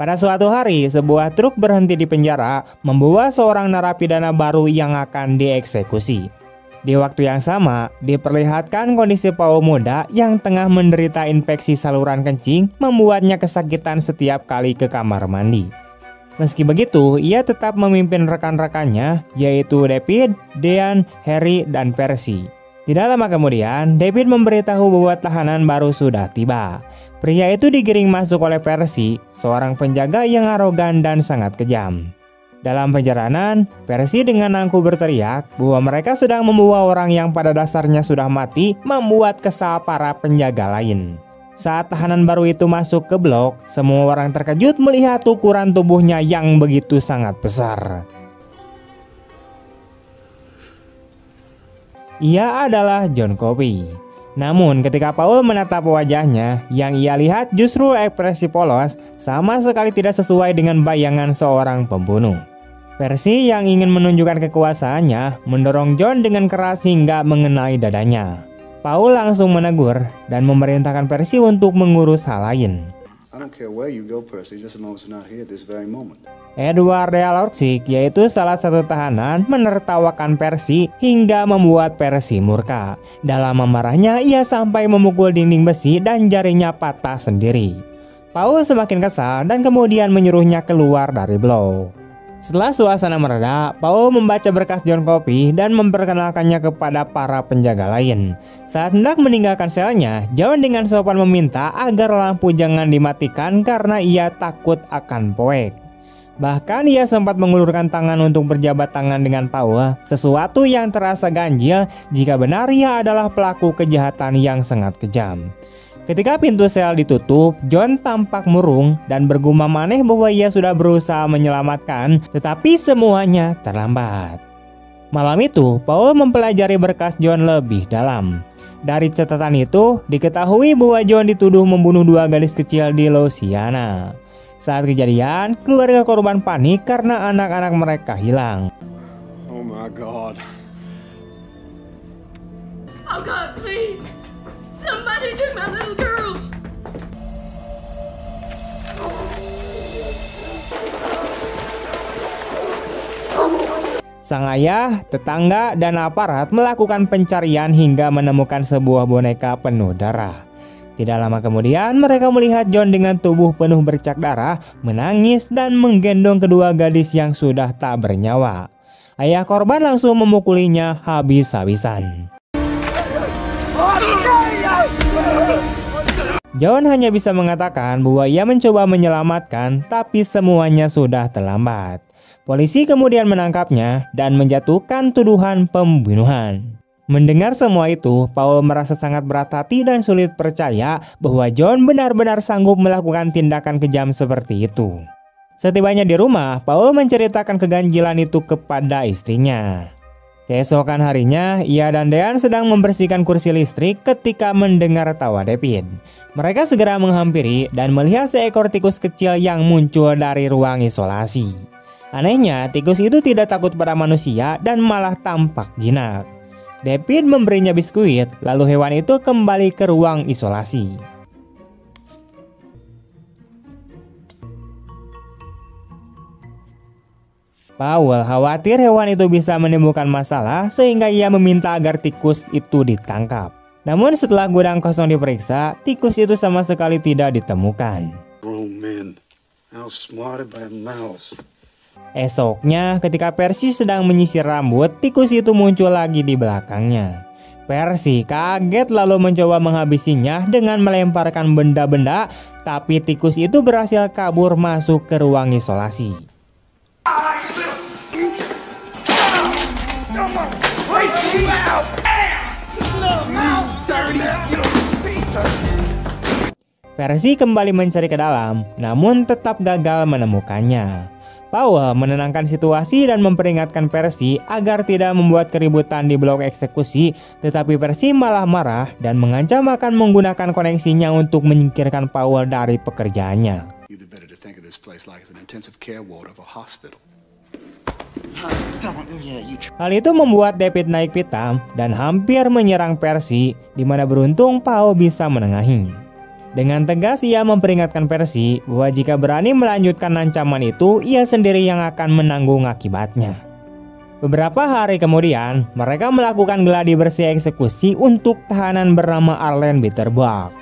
Pada suatu hari, sebuah truk berhenti di penjara membawa seorang narapidana baru yang akan dieksekusi. Di waktu yang sama, diperlihatkan kondisi Paul muda yang tengah menderita infeksi saluran kencing membuatnya kesakitan setiap kali ke kamar mandi. Meski begitu, ia tetap memimpin rekan-rekannya, yaitu David, Dean, Harry, dan Percy. Tidak lama kemudian, David memberitahu bahwa tahanan baru sudah tiba. Pria itu digiring masuk oleh Percy, seorang penjaga yang arogan dan sangat kejam. Dalam perjalanan, Percy dengan angkuh berteriak bahwa mereka sedang membawa orang yang pada dasarnya sudah mati, membuat kesal para penjaga lain. Saat tahanan baru itu masuk ke blok, semua orang terkejut melihat ukuran tubuhnya yang begitu sangat besar. Ia adalah John Coffey. Namun ketika Paul menatap wajahnya, yang ia lihat justru ekspresi polos, sama sekali tidak sesuai dengan bayangan seorang pembunuh. Percy yang ingin menunjukkan kekuasaannya mendorong John dengan keras hingga mengenai dadanya. Paul langsung menegur dan memerintahkan Percy untuk mengurus hal lain. Edward Dealorsic, yaitu salah satu tahanan, menertawakan Percy hingga membuat Percy murka. Dalam amarahnya, ia sampai memukul dinding besi dan jarinya patah sendiri. Paul semakin kesal dan kemudian menyuruhnya keluar dari blok. Setelah suasana mereda, Paul membaca berkas John Coffey dan memperkenalkannya kepada para penjaga lain. Saat hendak meninggalkan selnya, John dengan sopan meminta agar lampu jangan dimatikan karena ia takut akan poek. Bahkan ia sempat mengulurkan tangan untuk berjabat tangan dengan Paul, sesuatu yang terasa ganjil jika benar ia adalah pelaku kejahatan yang sangat kejam. Ketika pintu sel ditutup, John tampak murung dan bergumam aneh bahwa ia sudah berusaha menyelamatkan, tetapi semuanya terlambat. Malam itu, Paul mempelajari berkas John lebih dalam. Dari catatan itu, diketahui bahwa John dituduh membunuh 2 gadis kecil di Louisiana. Saat kejadian, keluarga korban panik karena anak-anak mereka hilang. Oh my God. Oh God, please. Somebody took my little girls. Sang ayah, tetangga, dan aparat melakukan pencarian hingga menemukan sebuah boneka penuh darah. Tidak lama kemudian, mereka melihat John dengan tubuh penuh bercak darah, menangis dan menggendong kedua gadis yang sudah tak bernyawa. Ayah korban langsung memukulinya habis-habisan. John hanya bisa mengatakan bahwa ia mencoba menyelamatkan, tapi semuanya sudah terlambat. Polisi kemudian menangkapnya dan menjatuhkan tuduhan pembunuhan. Mendengar semua itu, Paul merasa sangat berat hati dan sulit percaya bahwa John benar-benar sanggup melakukan tindakan kejam seperti itu. Setibanya di rumah, Paul menceritakan keganjilan itu kepada istrinya. Keesokan harinya, ia dan Dean sedang membersihkan kursi listrik ketika mendengar tawa David. Mereka segera menghampiri dan melihat seekor tikus kecil yang muncul dari ruang isolasi. Anehnya, tikus itu tidak takut pada manusia dan malah tampak jinak. David memberinya biskuit, lalu hewan itu kembali ke ruang isolasi. Paul khawatir hewan itu bisa menimbulkan masalah sehingga ia meminta agar tikus itu ditangkap. Namun setelah gudang kosong diperiksa, tikus itu sama sekali tidak ditemukan. Esoknya, ketika Percy sedang menyisir rambut, tikus itu muncul lagi di belakangnya. Percy kaget lalu mencoba menghabisinya dengan melemparkan benda-benda, tapi tikus itu berhasil kabur masuk ke ruang isolasi. Percy kembali mencari ke dalam, namun tetap gagal menemukannya. Paul menenangkan situasi dan memperingatkan Percy agar tidak membuat keributan di blok eksekusi, tetapi Percy malah marah dan mengancam akan menggunakan koneksinya untuk menyingkirkan Paul dari pekerjaannya. Hal itu membuat David naik pitam dan hampir menyerang Percy, di mana beruntung Paul bisa menengahi. Dengan tegas ia memperingatkan Percy bahwa jika berani melanjutkan ancaman itu, ia sendiri yang akan menanggung akibatnya. Beberapa hari kemudian, mereka melakukan gladi bersih eksekusi untuk tahanan bernama Arlen Bitterbuck.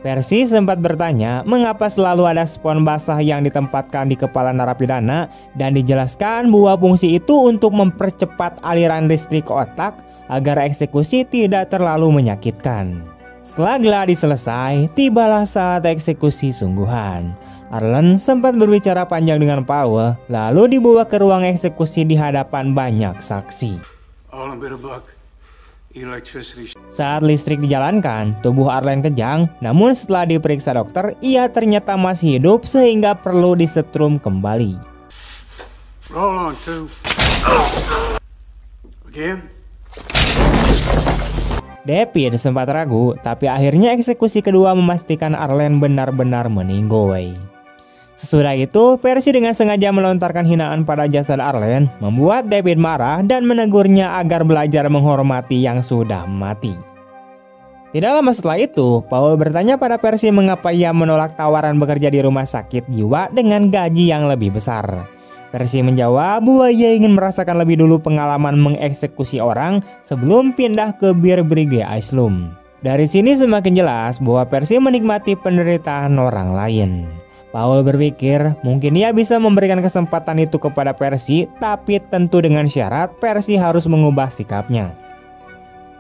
Percy sempat bertanya mengapa selalu ada spons basah yang ditempatkan di kepala narapidana dan dijelaskan bahwa fungsi itu untuk mempercepat aliran listrik ke otak agar eksekusi tidak terlalu menyakitkan. Setelah gladi selesai, tibalah saat eksekusi sungguhan. Arlen sempat berbicara panjang dengan Powell, lalu dibawa ke ruang eksekusi di hadapan banyak saksi. Saat listrik dijalankan, tubuh Arlen kejang, namun setelah diperiksa dokter, ia ternyata masih hidup sehingga perlu disetrum kembali. Roll on, two. Again. David sempat ragu, tapi akhirnya eksekusi kedua memastikan Arlen benar-benar meninggoy. Sesudah itu, Percy dengan sengaja melontarkan hinaan pada jasad Arlen, membuat David marah dan menegurnya agar belajar menghormati yang sudah mati. Tidak lama setelah itu, Paul bertanya pada Percy mengapa ia menolak tawaran bekerja di rumah sakit jiwa dengan gaji yang lebih besar. Percy menjawab bahwa ia ingin merasakan lebih dulu pengalaman mengeksekusi orang sebelum pindah ke Bir Brigade Islum. Dari sini semakin jelas bahwa Percy menikmati penderitaan orang lain. Paul berpikir mungkin ia bisa memberikan kesempatan itu kepada Percy, tapi tentu dengan syarat Percy harus mengubah sikapnya.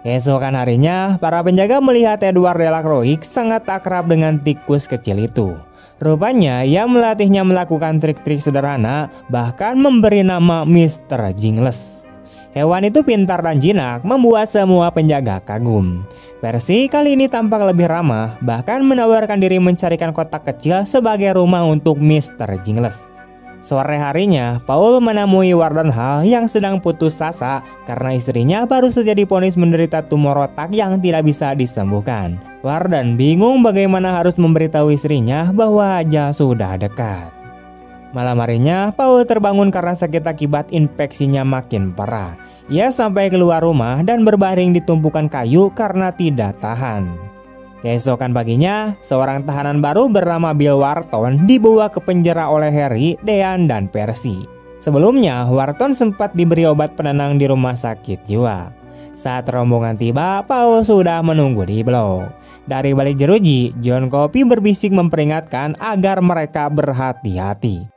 Keesokan harinya, para penjaga melihat Edward Delacroix sangat akrab dengan tikus kecil itu. Rupanya ia melatihnya melakukan trik-trik sederhana, bahkan memberi nama Mr. Jingles. Hewan itu pintar dan jinak, membuat semua penjaga kagum. Percy kali ini tampak lebih ramah, bahkan menawarkan diri mencarikan kotak kecil sebagai rumah untuk Mr. Jingles. Sore harinya, Paul menemui Warden Hall yang sedang putus asa karena istrinya baru saja divonis menderita tumor otak yang tidak bisa disembuhkan. Warden bingung bagaimana harus memberitahu istrinya bahwa ajal sudah dekat. Malam harinya, Paul terbangun karena sakit akibat infeksinya makin parah. Ia sampai keluar rumah dan berbaring di tumpukan kayu karena tidak tahan. Keesokan paginya, seorang tahanan baru bernama Bill Wharton dibawa ke penjara oleh Harry, Dean, dan Percy. Sebelumnya, Wharton sempat diberi obat penenang di rumah sakit jiwa. Saat rombongan tiba, Paul sudah menunggu di blok. Dari balik jeruji, John Coffey berbisik memperingatkan agar mereka berhati-hati.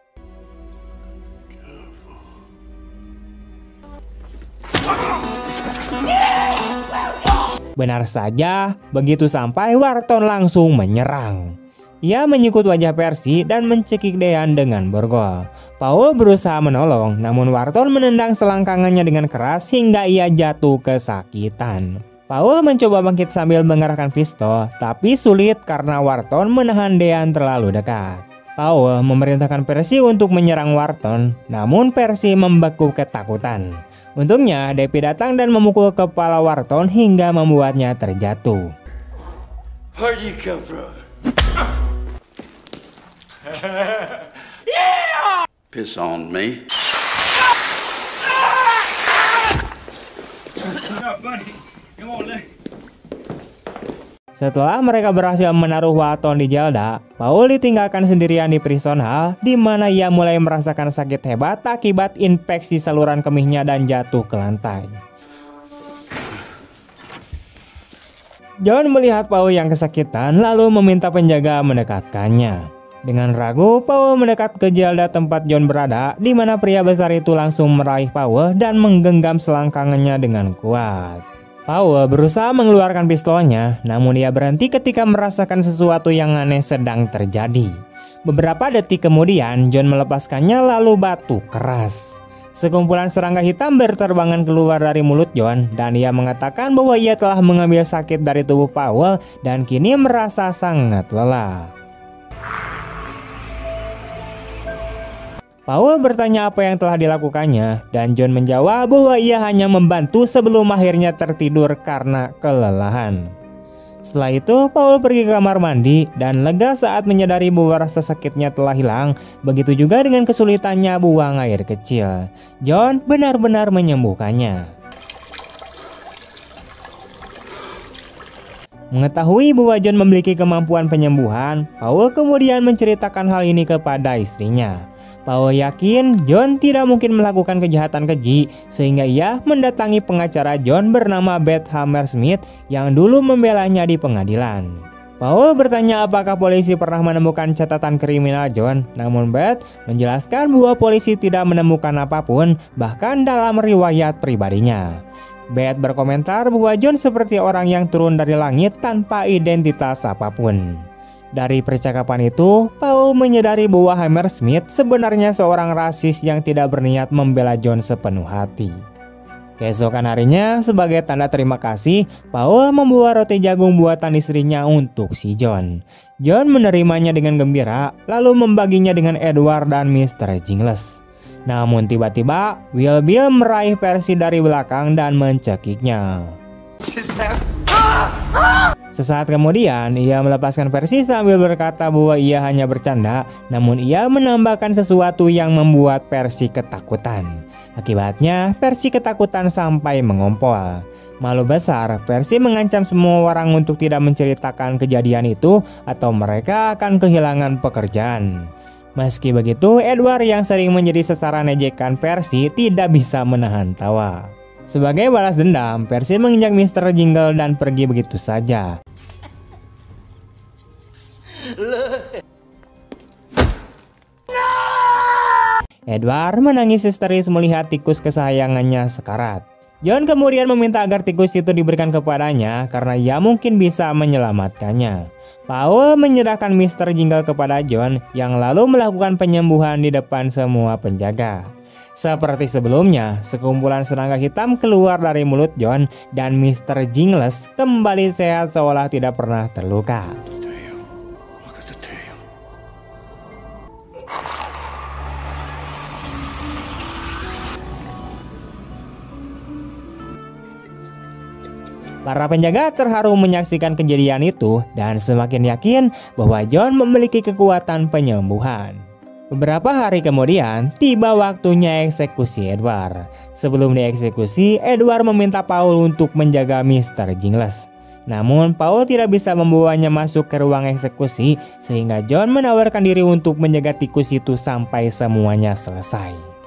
Benar saja, begitu sampai Wharton langsung menyerang. Ia menyikut wajah Percy dan mencekik Dean dengan borgol. Paul berusaha menolong, namun Wharton menendang selangkangannya dengan keras hingga ia jatuh kesakitan. Paul mencoba bangkit sambil mengerahkan pistol, tapi sulit karena Wharton menahan Dean terlalu dekat. Paul memerintahkan Percy untuk menyerang Wharton, namun Percy membeku ketakutan. Untungnya, David datang dan memukul kepala Wharton hingga membuatnya terjatuh. Where'd you come from? Piss on me. Setelah mereka berhasil menaruh Wharton di Zelda, Paul ditinggalkan sendirian di prison hall, di mana ia mulai merasakan sakit hebat akibat infeksi saluran kemihnya dan jatuh ke lantai. John melihat Paul yang kesakitan lalu meminta penjaga mendekatkannya. Dengan ragu, Paul mendekat ke Zelda tempat John berada, di mana pria besar itu langsung meraih Paul dan menggenggam selangkangannya dengan kuat. Paul berusaha mengeluarkan pistolnya, namun ia berhenti ketika merasakan sesuatu yang aneh sedang terjadi. Beberapa detik kemudian, John melepaskannya lalu batu keras. Sekumpulan serangga hitam berterbangan keluar dari mulut John, dan ia mengatakan bahwa ia telah mengambil sakit dari tubuh Paul dan kini merasa sangat lelah. Paul bertanya apa yang telah dilakukannya, dan John menjawab bahwa ia hanya membantu sebelum akhirnya tertidur karena kelelahan. Setelah itu, Paul pergi ke kamar mandi dan lega saat menyadari bahwa rasa sakitnya telah hilang. Begitu juga dengan kesulitannya buang air kecil. John benar-benar menyembuhkannya. Mengetahui bahwa John memiliki kemampuan penyembuhan, Paul kemudian menceritakan hal ini kepada istrinya. Paul yakin John tidak mungkin melakukan kejahatan keji, sehingga ia mendatangi pengacara John bernama Beth Hammersmith yang dulu membelanya di pengadilan. Paul bertanya apakah polisi pernah menemukan catatan kriminal John, namun Beth menjelaskan bahwa polisi tidak menemukan apapun, bahkan dalam riwayat pribadinya. Beth berkomentar bahwa John seperti orang yang turun dari langit tanpa identitas apapun. Dari percakapan itu, Paul menyadari bahwa Hammersmith sebenarnya seorang rasis yang tidak berniat membela John sepenuh hati. Keesokan harinya, sebagai tanda terima kasih, Paul membawa roti jagung buatan istrinya untuk si John. John menerimanya dengan gembira, lalu membaginya dengan Edward dan Mr. Jingles. Namun tiba-tiba, Wild Bill meraih Percy dari belakang dan mencekiknya. Sesaat kemudian, ia melepaskan Percy sambil berkata bahwa ia hanya bercanda, namun ia menambahkan sesuatu yang membuat Percy ketakutan. Akibatnya, Percy ketakutan sampai mengompol. Malu besar, Percy mengancam semua orang untuk tidak menceritakan kejadian itu atau mereka akan kehilangan pekerjaan. Meski begitu, Edward yang sering menjadi sasaran ejekan Percy tidak bisa menahan tawa. Sebagai balas dendam, Percy menginjak Mr. Jingle dan pergi begitu saja. Edward menangis histeris melihat tikus kesayangannya sekarat. John kemudian meminta agar tikus itu diberikan kepadanya karena ia mungkin bisa menyelamatkannya. Paul menyerahkan Mr. Jingle kepada John yang lalu melakukan penyembuhan di depan semua penjaga. Seperti sebelumnya, sekumpulan serangga hitam keluar dari mulut John dan Mr. Jingles kembali sehat seolah tidak pernah terluka. Para penjaga terharu menyaksikan kejadian itu dan semakin yakin bahwa John memiliki kekuatan penyembuhan. Beberapa hari kemudian, tiba waktunya eksekusi Edward. Sebelum dieksekusi, Edward meminta Paul untuk menjaga Mr. Jingles. Namun, Paul tidak bisa membawanya masuk ke ruang eksekusi, sehingga John menawarkan diri untuk menjaga tikus itu sampai semuanya selesai.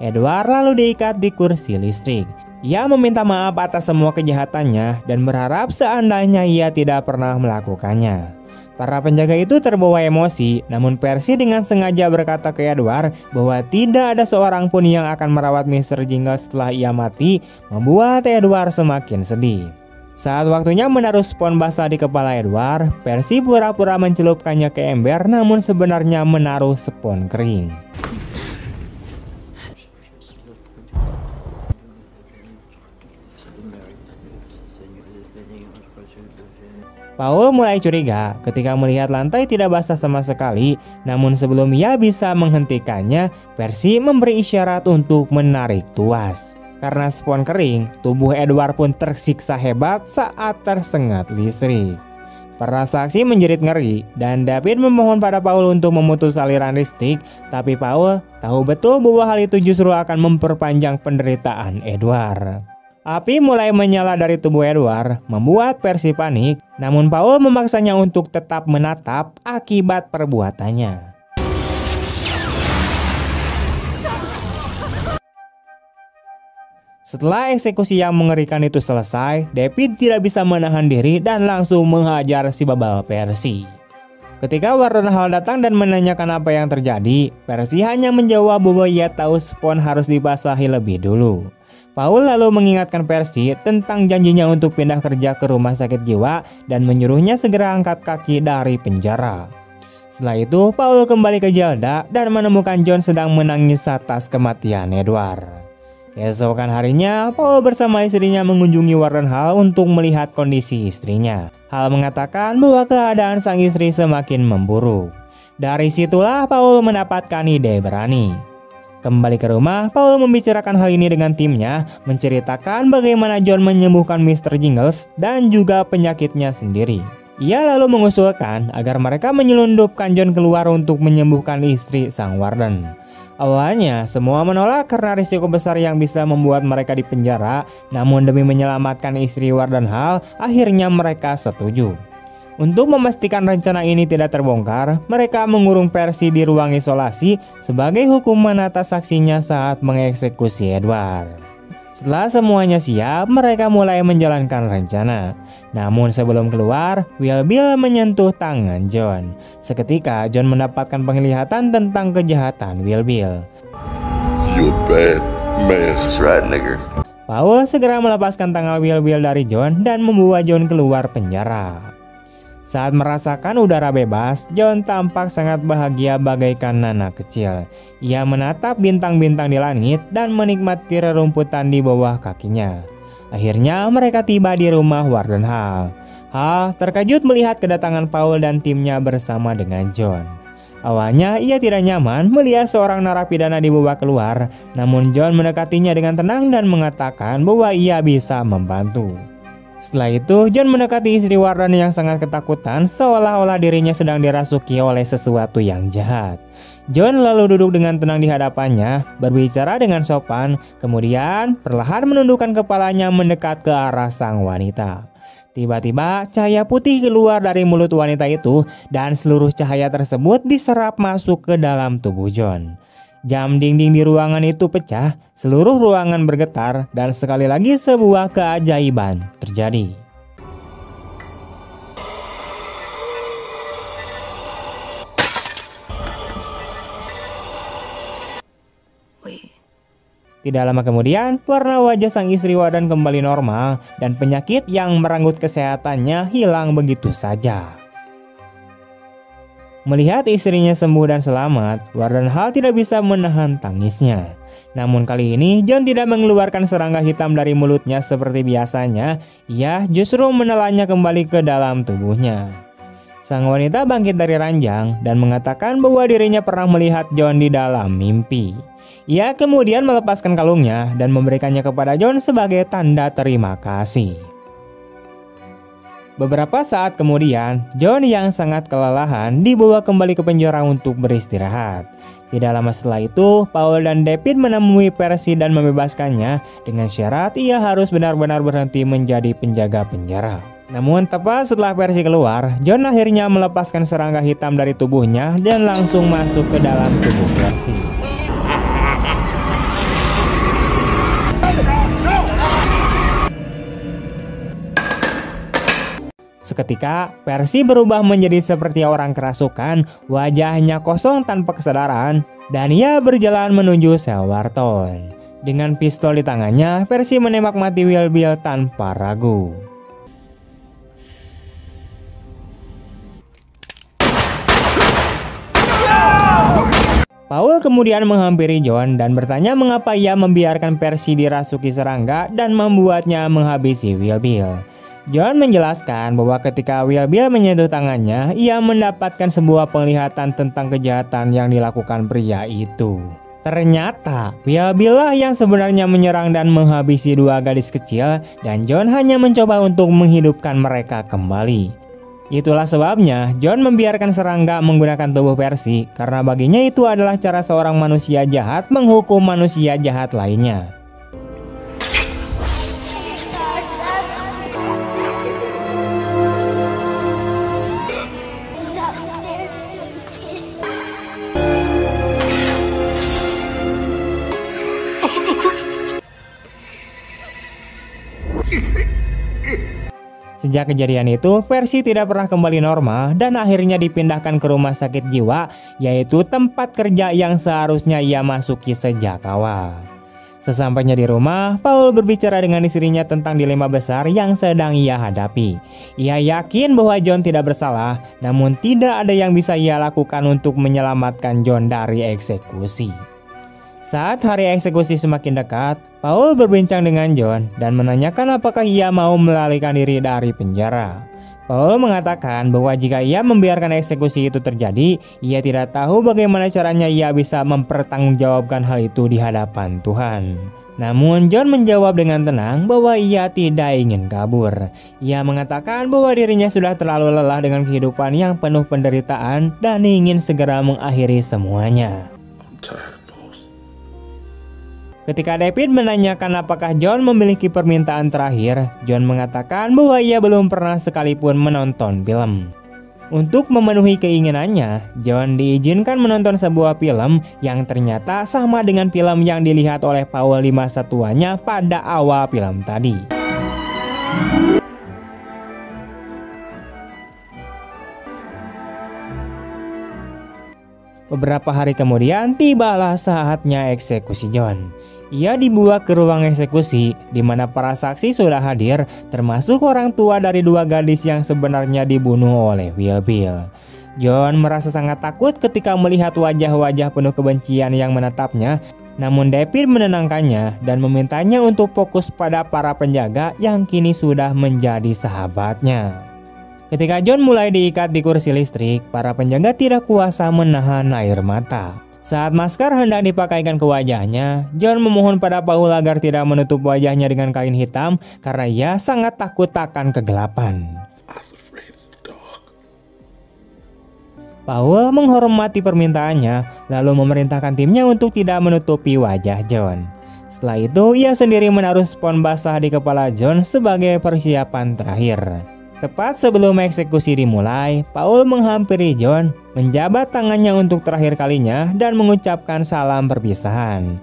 Edward lalu diikat di kursi listrik. Ia meminta maaf atas semua kejahatannya dan berharap seandainya ia tidak pernah melakukannya. Para penjaga itu terbawa emosi, namun Percy dengan sengaja berkata ke Edward bahwa tidak ada seorang pun yang akan merawat Mr. Jingle setelah ia mati, membuat Edward semakin sedih. Saat waktunya menaruh spons basah di kepala Edward, Percy pura-pura mencelupkannya ke ember namun sebenarnya menaruh spons kering. Paul mulai curiga ketika melihat lantai tidak basah sama sekali, namun sebelum ia bisa menghentikannya, Percy memberi isyarat untuk menarik tuas. Karena spons kering, tubuh Edward pun tersiksa hebat saat tersengat listrik. Para saksi menjerit ngeri dan David memohon pada Paul untuk memutus aliran listrik, tapi Paul tahu betul bahwa hal itu justru akan memperpanjang penderitaan Edward. Api mulai menyala dari tubuh Edward, membuat Percy panik, namun Paul memaksanya untuk tetap menatap akibat perbuatannya. Setelah eksekusi yang mengerikan itu selesai, David tidak bisa menahan diri dan langsung menghajar si babal Percy. Ketika Warden Hall datang dan menanyakan apa yang terjadi, Percy hanya menjawab bahwa ia tahu spons harus dibasahi lebih dulu. Paul lalu mengingatkan Percy tentang janjinya untuk pindah kerja ke rumah sakit jiwa dan menyuruhnya segera angkat kaki dari penjara. Setelah itu, Paul kembali ke Zelda dan menemukan John sedang menangis atas kematian Edward. Keesokan harinya, Paul bersama istrinya mengunjungi Warden Hall untuk melihat kondisi istrinya. Hall mengatakan bahwa keadaan sang istri semakin memburuk. Dari situlah Paul mendapatkan ide berani. Kembali ke rumah, Paul membicarakan hal ini dengan timnya, menceritakan bagaimana John menyembuhkan Mr. Jingles dan juga penyakitnya sendiri. Ia lalu mengusulkan agar mereka menyelundupkan John keluar untuk menyembuhkan istri sang warden. Awalnya semua menolak karena risiko besar yang bisa membuat mereka dipenjara, namun demi menyelamatkan istri Warden Hall, akhirnya mereka setuju. Untuk memastikan rencana ini tidak terbongkar, mereka mengurung Percy di ruang isolasi sebagai hukuman atas aksinya saat mengeksekusi Edward. Setelah semuanya siap, mereka mulai menjalankan rencana. Namun sebelum keluar, Wild Bill menyentuh tangan John. Seketika John mendapatkan penglihatan tentang kejahatan Wild Bill. You bad man. That's right, nigger. Paul segera melepaskan tangan Wild Bill dari John dan membawa John keluar penjara. Saat merasakan udara bebas, John tampak sangat bahagia bagaikan anak kecil. Ia menatap bintang-bintang di langit dan menikmati rerumputan di bawah kakinya. Akhirnya mereka tiba di rumah Warden Hall. Hall terkejut melihat kedatangan Paul dan timnya bersama dengan John. Awalnya ia tidak nyaman melihat seorang narapidana dibawa keluar, namun John mendekatinya dengan tenang dan mengatakan bahwa ia bisa membantu. Setelah itu, John mendekati istri Warden yang sangat ketakutan seolah-olah dirinya sedang dirasuki oleh sesuatu yang jahat. John lalu duduk dengan tenang di hadapannya, berbicara dengan sopan, kemudian perlahan menundukkan kepalanya mendekat ke arah sang wanita. Tiba-tiba cahaya putih keluar dari mulut wanita itu dan seluruh cahaya tersebut diserap masuk ke dalam tubuh John. Jam dinding di ruangan itu pecah, seluruh ruangan bergetar, dan sekali lagi sebuah keajaiban terjadi. Tidak lama kemudian, warna wajah sang istri Warden kembali normal, dan penyakit yang merenggut kesehatannya hilang begitu saja. Melihat istrinya sembuh dan selamat, Warden Hall tidak bisa menahan tangisnya. Namun kali ini John tidak mengeluarkan serangga hitam dari mulutnya seperti biasanya. Ia justru menelannya kembali ke dalam tubuhnya. Sang wanita bangkit dari ranjang dan mengatakan bahwa dirinya pernah melihat John di dalam mimpi. Ia kemudian melepaskan kalungnya dan memberikannya kepada John sebagai tanda terima kasih. Beberapa saat kemudian, John yang sangat kelelahan dibawa kembali ke penjara untuk beristirahat. Tidak lama setelah itu, Paul dan David menemui Percy dan membebaskannya dengan syarat ia harus benar-benar berhenti menjadi penjaga penjara. Namun tepat setelah Percy keluar, John akhirnya melepaskan serangga hitam dari tubuhnya dan langsung masuk ke dalam tubuh Percy. Seketika, Percy berubah menjadi seperti orang kerasukan, wajahnya kosong tanpa kesadaran, dan ia berjalan menuju sel Wharton. Dengan pistol di tangannya, Percy menembak mati Wild Bill tanpa ragu. Paul kemudian menghampiri John dan bertanya mengapa ia membiarkan Percy dirasuki serangga dan membuatnya menghabisi Wild Bill. John menjelaskan bahwa ketika Wild Bill menyentuh tangannya, ia mendapatkan sebuah penglihatan tentang kejahatan yang dilakukan pria itu. Ternyata Wild Bill lah yang sebenarnya menyerang dan menghabisi dua gadis kecil, dan John hanya mencoba untuk menghidupkan mereka kembali. Itulah sebabnya John membiarkan serangga menggunakan tubuh Percy, karena baginya itu adalah cara seorang manusia jahat menghukum manusia jahat lainnya. Sejak kejadian itu, Percy tidak pernah kembali normal dan akhirnya dipindahkan ke rumah sakit jiwa, yaitu tempat kerja yang seharusnya ia masuki sejak awal. Sesampainya di rumah, Paul berbicara dengan istrinya tentang dilema besar yang sedang ia hadapi. Ia yakin bahwa John tidak bersalah, namun tidak ada yang bisa ia lakukan untuk menyelamatkan John dari eksekusi. Saat hari eksekusi semakin dekat, Paul berbincang dengan John dan menanyakan apakah ia mau melarikan diri dari penjara. Paul mengatakan bahwa jika ia membiarkan eksekusi itu terjadi, ia tidak tahu bagaimana caranya ia bisa mempertanggungjawabkan hal itu di hadapan Tuhan. Namun John menjawab dengan tenang bahwa ia tidak ingin kabur. Ia mengatakan bahwa dirinya sudah terlalu lelah dengan kehidupan yang penuh penderitaan dan ingin segera mengakhiri semuanya. Ketika David menanyakan apakah John memiliki permintaan terakhir, John mengatakan bahwa ia belum pernah sekalipun menonton film. Untuk memenuhi keinginannya, John diizinkan menonton sebuah film yang ternyata sama dengan film yang dilihat oleh Paul di masa tuanya pada awal film tadi. Beberapa hari kemudian tibalah saatnya eksekusi John. Ia dibawa ke ruang eksekusi di mana para saksi sudah hadir, termasuk orang tua dari dua gadis yang sebenarnya dibunuh oleh Wild Bill. John merasa sangat takut ketika melihat wajah-wajah penuh kebencian yang menatapnya. Namun David menenangkannya dan memintanya untuk fokus pada para penjaga yang kini sudah menjadi sahabatnya. Ketika John mulai diikat di kursi listrik, para penjaga tidak kuasa menahan air mata. Saat masker hendak dipakaikan ke wajahnya, John memohon pada Paul agar tidak menutup wajahnya dengan kain hitam karena ia sangat takut akan kegelapan. Paul menghormati permintaannya, lalu memerintahkan timnya untuk tidak menutupi wajah John. Setelah itu, ia sendiri menaruh spons basah di kepala John sebagai persiapan terakhir. Tepat sebelum eksekusi dimulai, Paul menghampiri John, menjabat tangannya untuk terakhir kalinya dan mengucapkan salam perpisahan.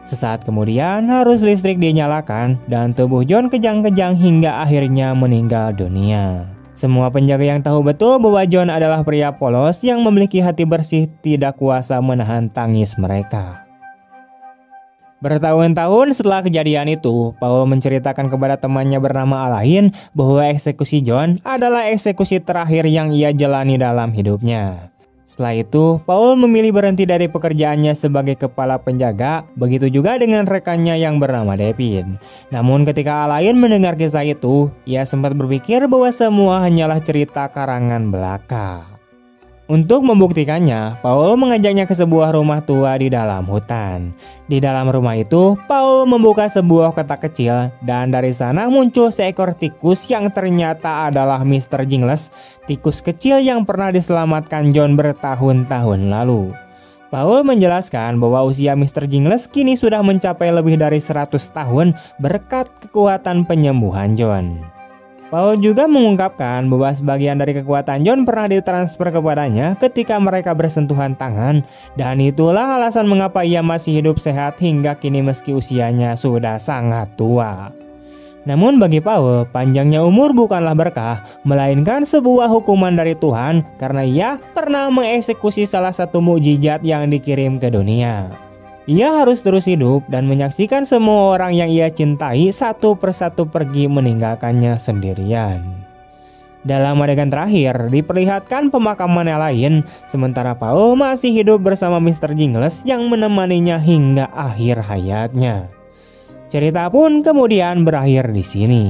Sesaat kemudian arus listrik dinyalakan dan tubuh John kejang-kejang hingga akhirnya meninggal dunia. Semua penjaga yang tahu betul bahwa John adalah pria polos yang memiliki hati bersih tidak kuasa menahan tangis mereka. Bertahun-tahun setelah kejadian itu, Paul menceritakan kepada temannya bernama Alain bahwa eksekusi John adalah eksekusi terakhir yang ia jalani dalam hidupnya. Setelah itu, Paul memilih berhenti dari pekerjaannya sebagai kepala penjaga, begitu juga dengan rekannya yang bernama David. Namun ketika Alain mendengar kisah itu, ia sempat berpikir bahwa semua hanyalah cerita karangan belaka. Untuk membuktikannya, Paul mengajaknya ke sebuah rumah tua di dalam hutan. Di dalam rumah itu, Paul membuka sebuah kotak kecil dan dari sana muncul seekor tikus yang ternyata adalah Mr. Jingles, tikus kecil yang pernah diselamatkan John bertahun-tahun lalu. Paul menjelaskan bahwa usia Mr. Jingles kini sudah mencapai lebih dari 100 tahun berkat kekuatan penyembuhan John. Paul juga mengungkapkan bahwa sebagian dari kekuatan John pernah ditransfer kepadanya ketika mereka bersentuhan tangan, dan itulah alasan mengapa ia masih hidup sehat hingga kini meski usianya sudah sangat tua. Namun bagi Paul, panjangnya umur bukanlah berkah, melainkan sebuah hukuman dari Tuhan karena ia pernah mengeksekusi salah satu mukjizat yang dikirim ke dunia. Ia harus terus hidup dan menyaksikan semua orang yang ia cintai satu persatu pergi meninggalkannya sendirian. Dalam adegan terakhir, diperlihatkan pemakaman Alain, sementara Paul masih hidup bersama Mr. Jingles yang menemaninya hingga akhir hayatnya. Cerita pun kemudian berakhir di sini.